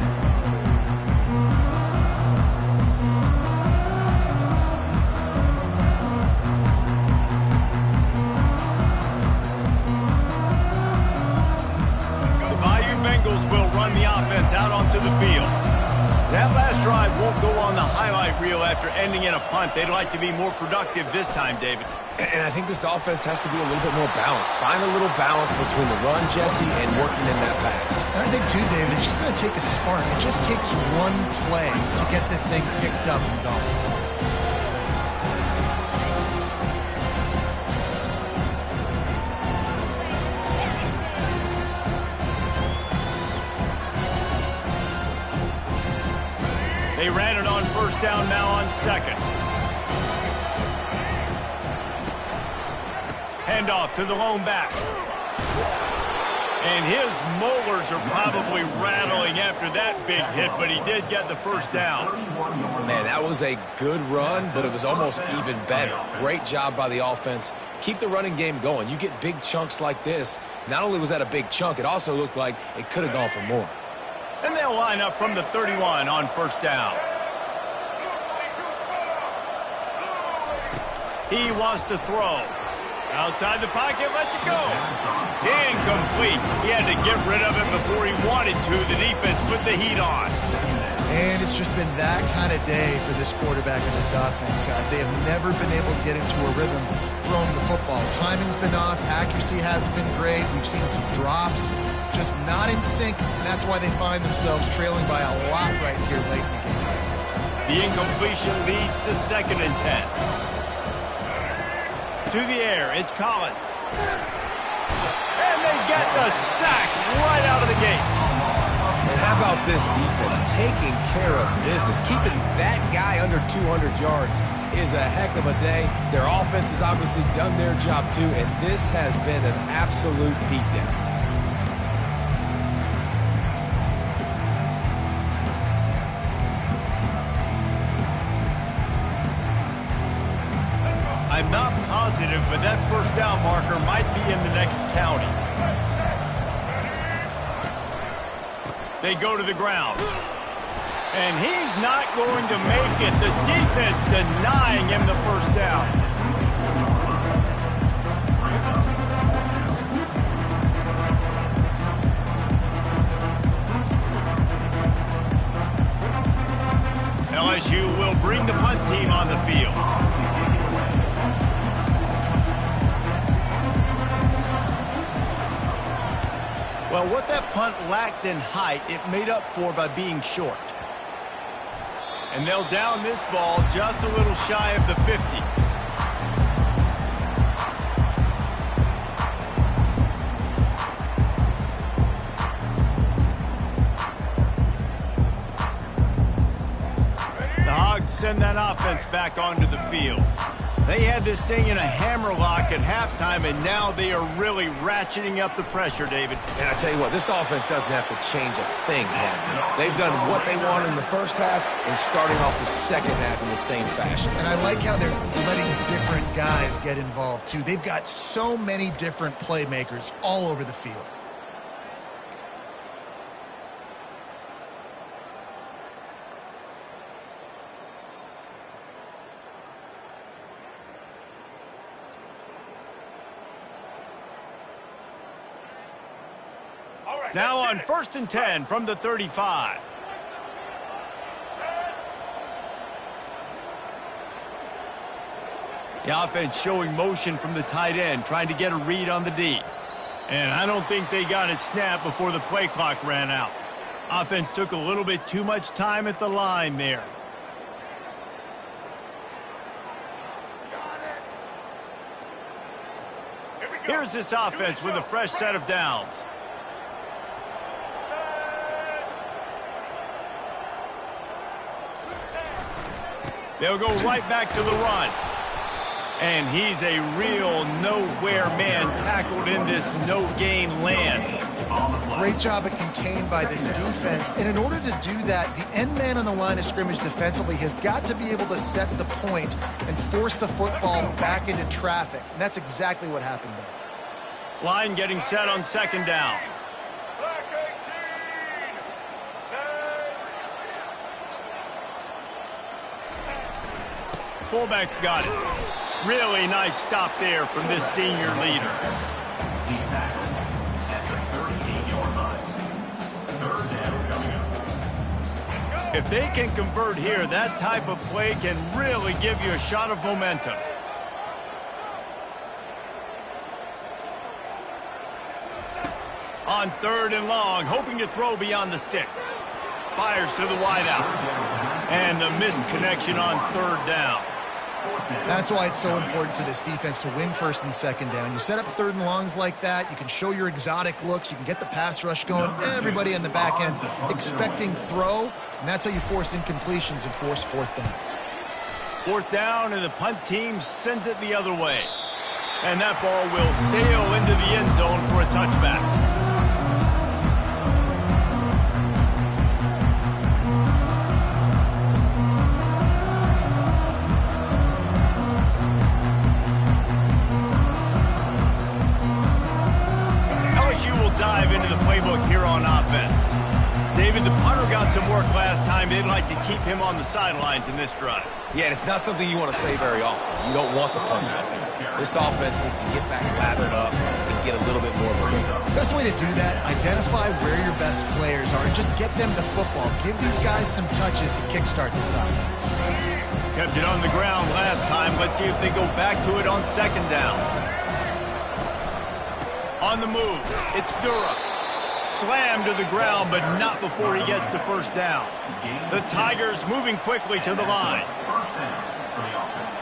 The Bayou Bengals will run the offense out onto the field. That last drive won't go on the highlight reel after ending in a punt. They'd like to be more productive this time, David. And I think this offense has to be a little bit more balanced. Find a little balance between the run, Jesse, and working in that pass. And I think, too, David, it's just going to take a spark. It just takes one play to get this thing picked up and going. They ran it on 1st down, now on 2nd. Handoff to the lone back. And his molars are probably rattling after that big hit, but he did get the 1st down. Man, that was a good run, but it was almost even better. Great job by the offense. Keep the running game going. You get big chunks like this. Not only was that a big chunk, it also looked like it could have gone for more. And they'll line up from the 31 on 1st down. He wants to throw. Outside the pocket, lets it go. Incomplete. He had to get rid of it before he wanted to. The defense put the heat on. And it's just been that kind of day for this quarterback and this offense, guys. They have never been able to get into a rhythm throwing the football. Timing's been off. Accuracy hasn't been great. We've seen some drops. Just not in sync, and that's why they find themselves trailing by a lot right here late in the game. The incompletion leads to 2nd and 10. To the air, it's Collins. And they get the sack right out of the gate. And how about this defense taking care of business? Keeping that guy under 200 yards is a heck of a day. Their offense has obviously done their job too, and this has been an absolute beatdown. I'm not positive, but that 1st down marker might be in the next county. They go to the ground. And he's not going to make it. The defense denying him the 1st down. LSU will bring the punt team on the field. Well, what that punt lacked in height, it made up for by being short. And they'll down this ball just a little shy of the 50. The Hogs send that offense back onto the field. They had this thing in a hammerlock at halftime, and now they are really ratcheting up the pressure, David. And I tell you what, this offense doesn't have to change a thing. They've done what they want in the 1st half and starting off the 2nd half in the same fashion. And I like how they're letting different guys get involved, too. They've got so many different playmakers all over the field. Now on 1st and 10 from the 35. The offense showing motion from the tight end, trying to get a read on the D. And I don't think they got it snapped before the play clock ran out. Offense took a little bit too much time at the line there. Here's this offense with a fresh set of downs. They'll go right back to the run. And he's a real nowhere man tackled in this no-gain land. on the play. Great job at contained by this defense. And in order to do that, the end man on the line of scrimmage defensively has got to be able to set the point and force the football back into traffic. And that's exactly what happened there. Line getting set on second down. Fullback's got it. Really nice stop there from this senior leader. He's tackled at the 38-yard line. Third down coming up. If they can convert here, that type of play can really give you a shot of momentum. On third and long, hoping to throw beyond the sticks. Fires to the wideout. And the missed connection on third down. That's why it's so important for this defense to win first and second down. You set up third and longs like that, you can show your exotic looks, you can get the pass rush going, everybody on the back end expecting throw, and that's how you force incompletions and force fourth downs. Fourth down, and the punt team sends it the other way. And that ball will sail into the end zone for a touchback. Dive into the playbook here on offense. David, the punter got some work last time. They'd like to keep him on the sidelines in this drive. Yeah, it's not something you want to say very often. You don't want the punter out there. This offense needs to get back lathered up and get a little bit more of a rhythm. Best way to do that, identify where your best players are and just get them the football. Give these guys some touches to kickstart this offense. Kept it on the ground last time. Let's see if they go back to it on second down. On the move, it's Dura. Slammed to the ground, but not before he gets the first down. The Tigers moving quickly to the line. First down for the offense.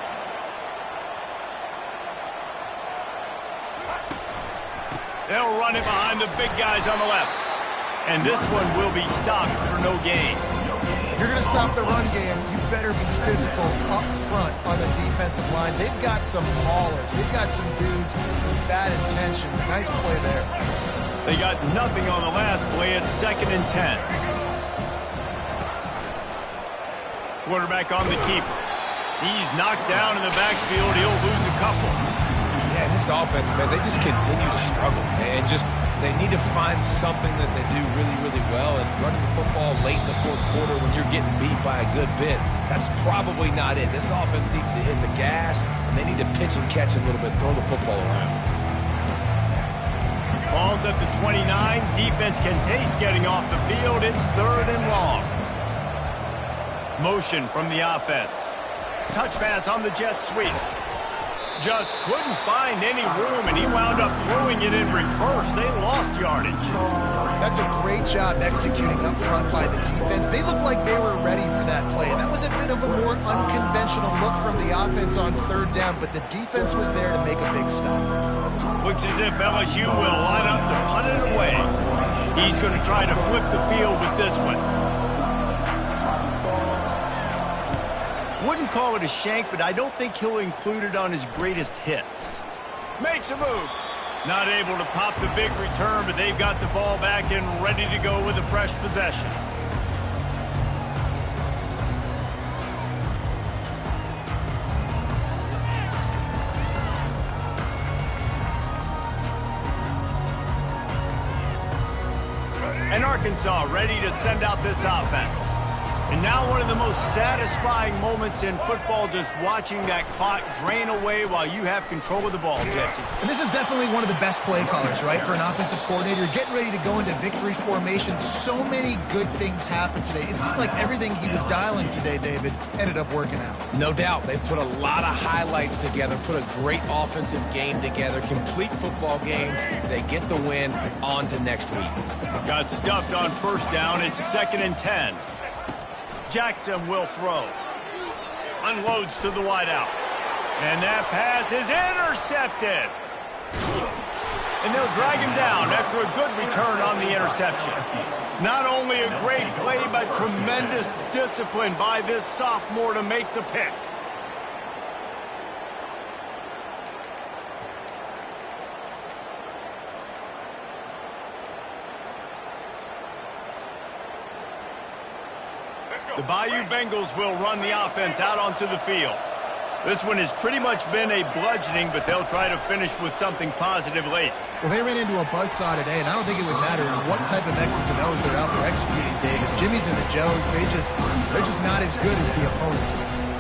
They'll run it behind the big guys on the left. And this one will be stopped for no gain. If you're going to stop the run game, you better be physical up front on the defensive line. They've got some maulers. They've got some dudes with bad intentions. Nice play there. They got nothing on the last play. It's 2nd and 10. Quarterback on the keeper. He's knocked down in the backfield. He'll lose a couple. Yeah, this offense, man, they just continue to struggle. And they need to find something that they do really, really well. And running the football late in the fourth quarter when you're getting beat by a good bit, that's probably not it. This offense needs to hit the gas, and they need to pitch and catch a little bit, throw the football around. Ball's at the 29. Defense can taste getting off the field. It's third and long. Motion from the offense. Touch pass on the jet sweep. Just couldn't find any room, and he wound up throwing it in reverse. They lost yardage. That's a great job executing up front by the defense. They looked like they were ready for that play, and that was a bit of a more unconventional look from the offense on third down, but the defense was there to make a big stop. Looks as if LSU will line up to punt it away. He's going to try to flip the field with this one. Wouldn't call it a shank, but I don't think he'll include it on his greatest hits. Makes a move. Not able to pop the big return, but they've got the ball back and ready to go with a fresh possession. And Arkansas ready to send out this offense. And now one of the most satisfying moments in football, just watching that clock drain away while you have control of the ball, Jesse. And this is definitely one of the best play callers, right, for an offensive coordinator. Getting ready to go into victory formation. So many good things happened today. It seemed like everything he was dialing today, David, ended up working out. No doubt. They've put a lot of highlights together, put a great offensive game together, complete football game. They get the win. On to next week. Got stuffed on first down. It's 2nd and 10. Jackson will throw. Unloads to the wideout. And that pass is intercepted. And they'll drag him down after a good return on the interception. Not only a great play, but tremendous discipline by this sophomore to make the pick. The Bayou Bengals will run the offense out onto the field. This one has pretty much been a bludgeoning, but they'll try to finish with something positive late. Well, they ran into a buzzsaw today, and I don't think it would matter what type of X's and O's they're out there executing, David. Jimmy's and the Joes, they're just not as good as the opponent.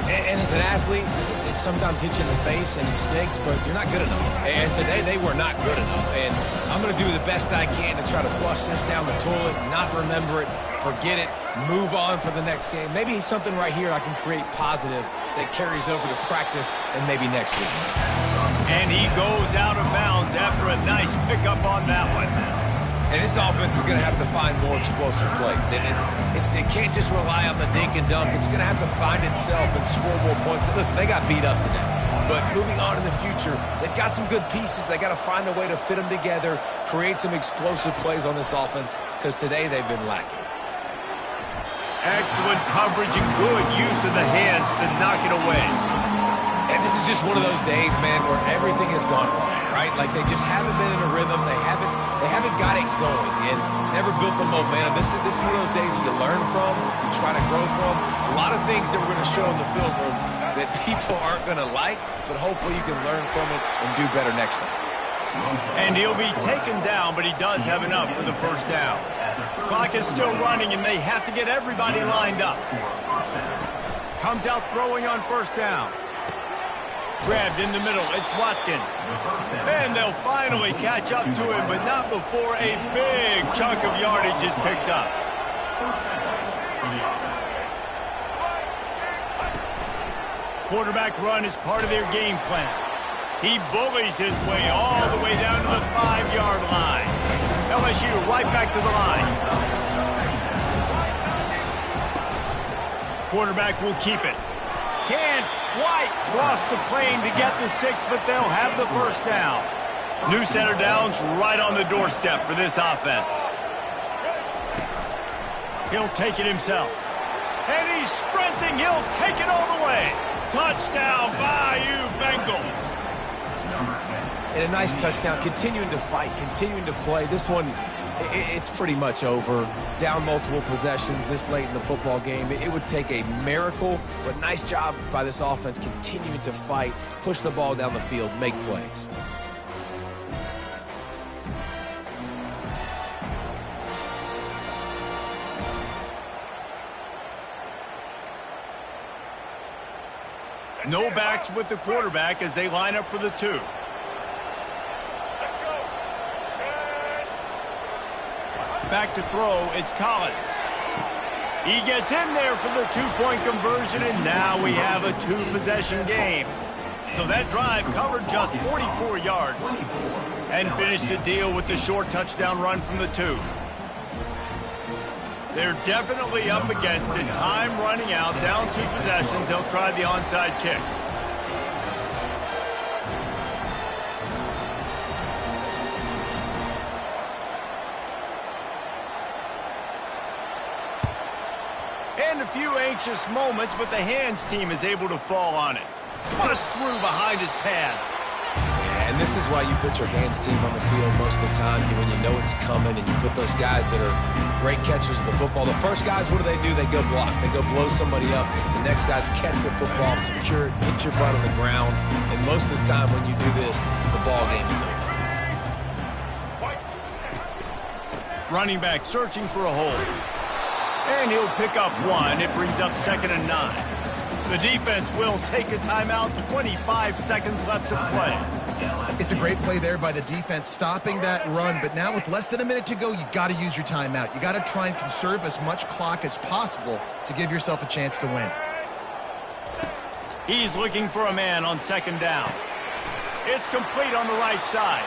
And as an athlete, it sometimes hits you in the face and it stinks, but you're not good enough. And today they were not good enough. And I'm going to do the best I can to try to flush this down the toilet, not remember it, forget it, move on for the next game. Maybe something right here I can create positive that carries over to practice and maybe next week. And he goes out of bounds after a nice pickup on that one. And this offense is going to have to find more explosive plays. And it can't just rely on the dink and dunk. It's going to have to find itself and score more points. Listen, they got beat up today. But moving on in the future, they've got some good pieces. They got to find a way to fit them together, create some explosive plays on this offense, because today they've been lacking. Excellent coverage and good use of the hands to knock it away. And this is just one of those days, man, where everything has gone wrong, right? Like they just haven't been in a rhythm. They haven't got it going and never built the momentum. This is one of those days that you learn from, you try to grow from. A lot of things that we're going to show in the film room that people aren't going to like, but hopefully you can learn from it and do better next time. And he'll be taken down, but he does have enough for the first down. Clock is still running, and they have to get everybody lined up. Comes out throwing on first down. Grabbed in the middle, it's Watkins. And they'll finally catch up to him, but not before a big chunk of yardage is picked up. Quarterback run is part of their game plan. He bullies his way all the way down to the 5-yard line. LSU right back to the line. Quarterback will keep it. Can't quite cross the plane to get the 6, but they'll have the first down. New set of downs right on the doorstep for this offense. He'll take it himself. And he's sprinting. He'll take it all the way. Touchdown, Bayou Bengals. And a nice touchdown, continuing to fight, continuing to play. This one, it's pretty much over. Down multiple possessions this late in the football game. It would take a miracle, but nice job by this offense continuing to fight, push the ball down the field, make plays. No backs with the quarterback as they line up for the 2. Back to throw, it's Collins. He gets in there for the 2-point conversion, and now we have a 2-possession game. So that drive covered just 44 yards and finished the deal with the short touchdown run from the 2. They're definitely up against it. Time running out, down 2 possessions. They'll try the onside kick. And a few anxious moments, but the hands team is able to fall on it. Bust through behind his pad. And this is why you put your hands team on the field most of the time, when you know it's coming, and you put those guys that are great catchers of the football. The first guys, what do? They go block. They go blow somebody up. The next guys catch the football, secure it, hit your butt on the ground. And most of the time when you do this, the ball game is over. Running back searching for a hole. And he'll pick up 1. It brings up 2nd and 9. The defense will take a timeout. 25 seconds left to play. It's a great play there by the defense, stopping that run. But now with less than a minute to go, you got to use your timeout. You got to try and conserve as much clock as possible to give yourself a chance to win. He's looking for a man on 2nd down. It's complete on the right side.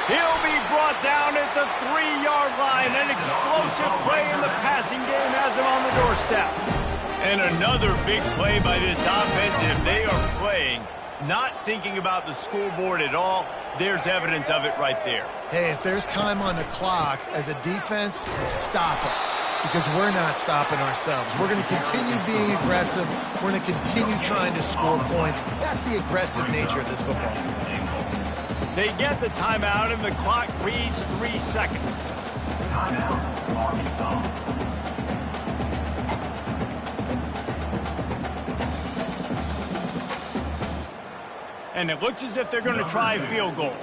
He'll be brought down at the 3-yard line. An explosive play in the passing game has him on the doorstep. And another big play by this offense. If they are playing, not thinking about the scoreboard at all, there's evidence of it right there. Hey, if there's time on the clock as a defense, stop us. Because we're not stopping ourselves. We're going to continue being aggressive. We're going to continue trying to score points. That's the aggressive nature of this football team. They get the timeout, and the clock reads 3 seconds. Timeout, Arkansas. And it looks as if they're going to try a field goal.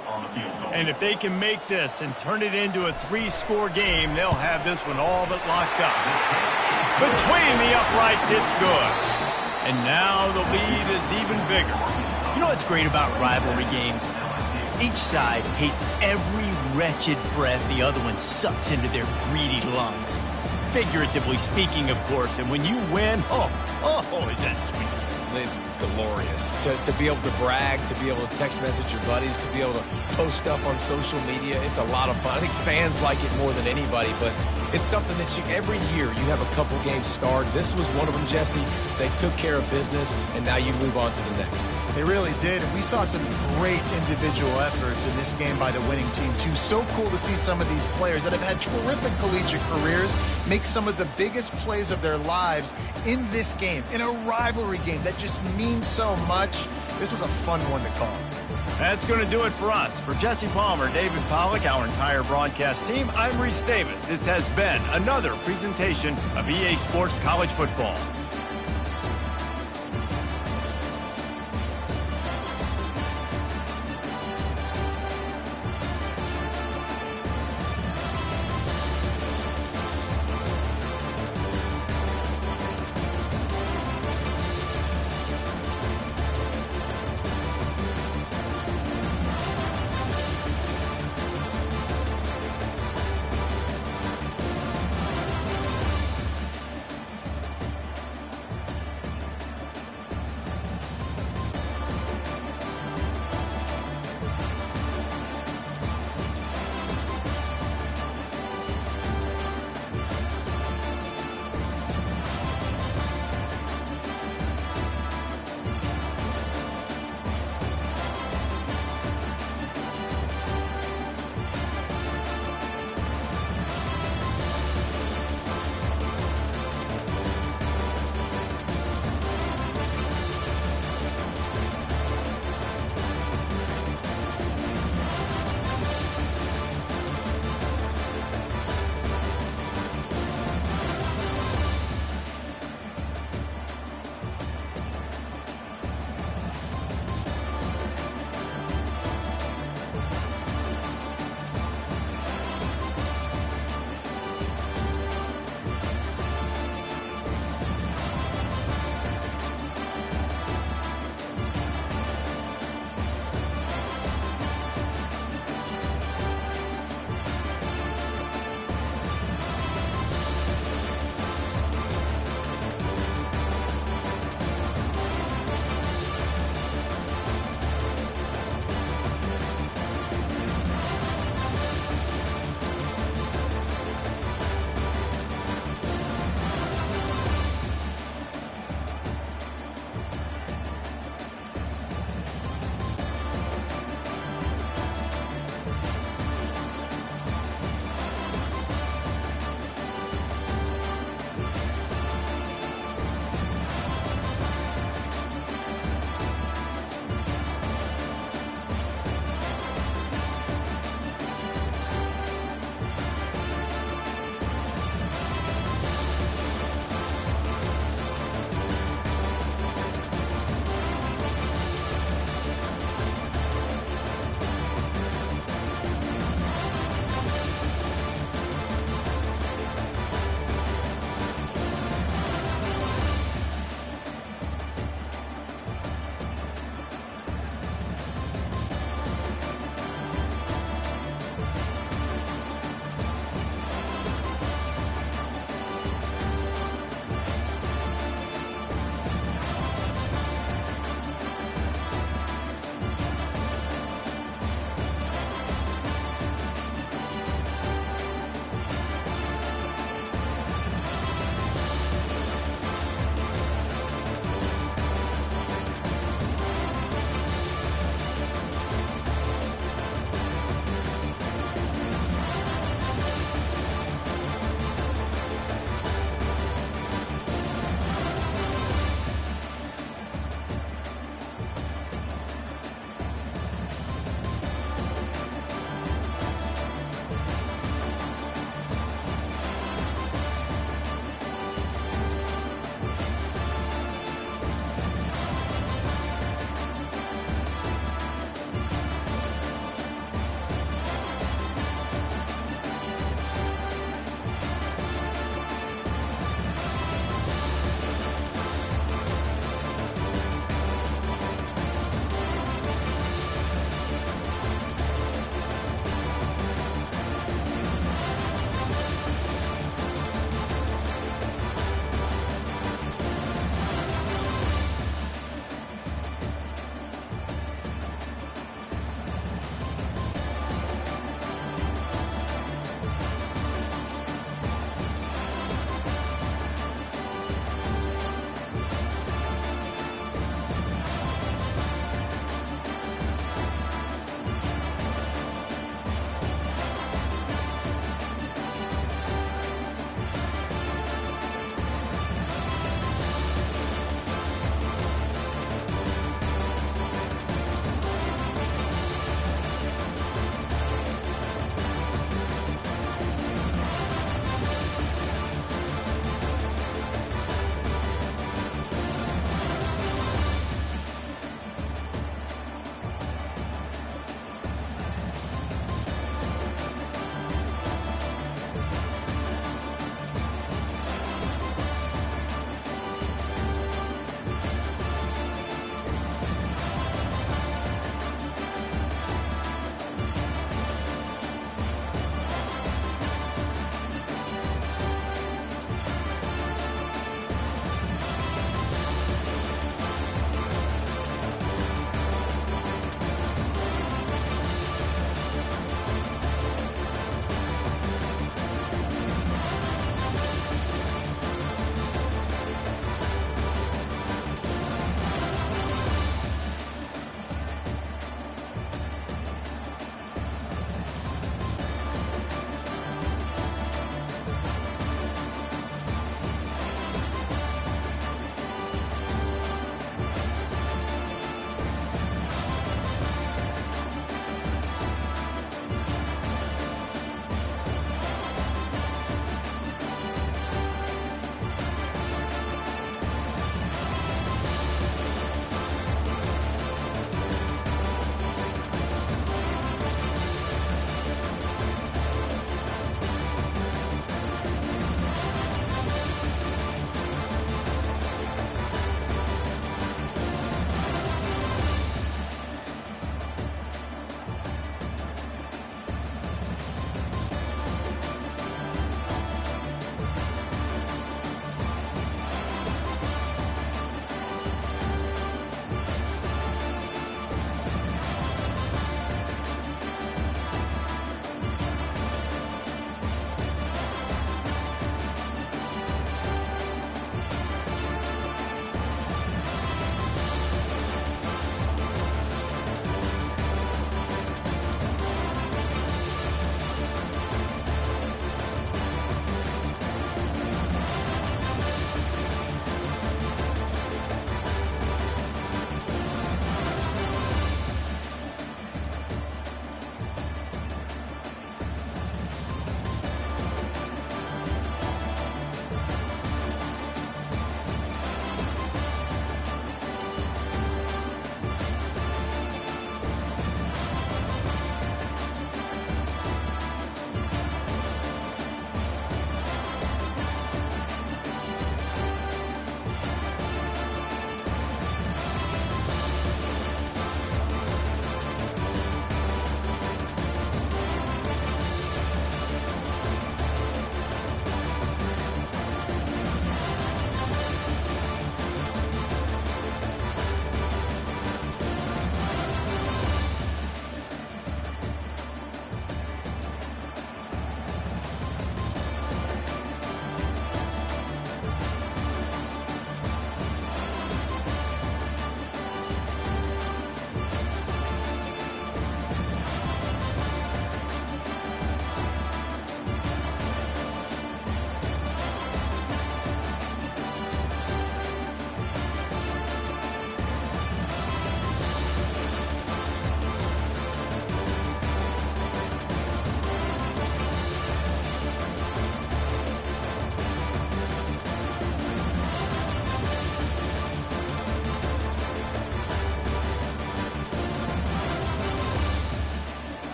And if they can make this and turn it into a 3-score game, they'll have this one all but locked up. Between the uprights, it's good. And now the lead is even bigger. You know what's great about rivalry games? Each side hates every wretched breath the other one sucks into their greedy lungs. Figuratively speaking, of course. And when you win, is that sweet. It's glorious. To be able to brag, to be able to text message your buddies, to be able to post stuff on social media, it's a lot of fun. I think fans like it more than anybody, but it's something that every year you have a couple games starred. This was one of them, Jesse. They took care of business, and now you move on to the next. They really did, and we saw some great individual efforts in this game by the winning team, too. So cool to see some of these players that have had terrific collegiate careers make some of the biggest plays of their lives in this game, in a rivalry game that just means so much. This was a fun one to call. That's going to do it for us. For Jesse Palmer, David Pollack, our entire broadcast team, I'm Reese Davis. This has been another presentation of EA Sports College Football.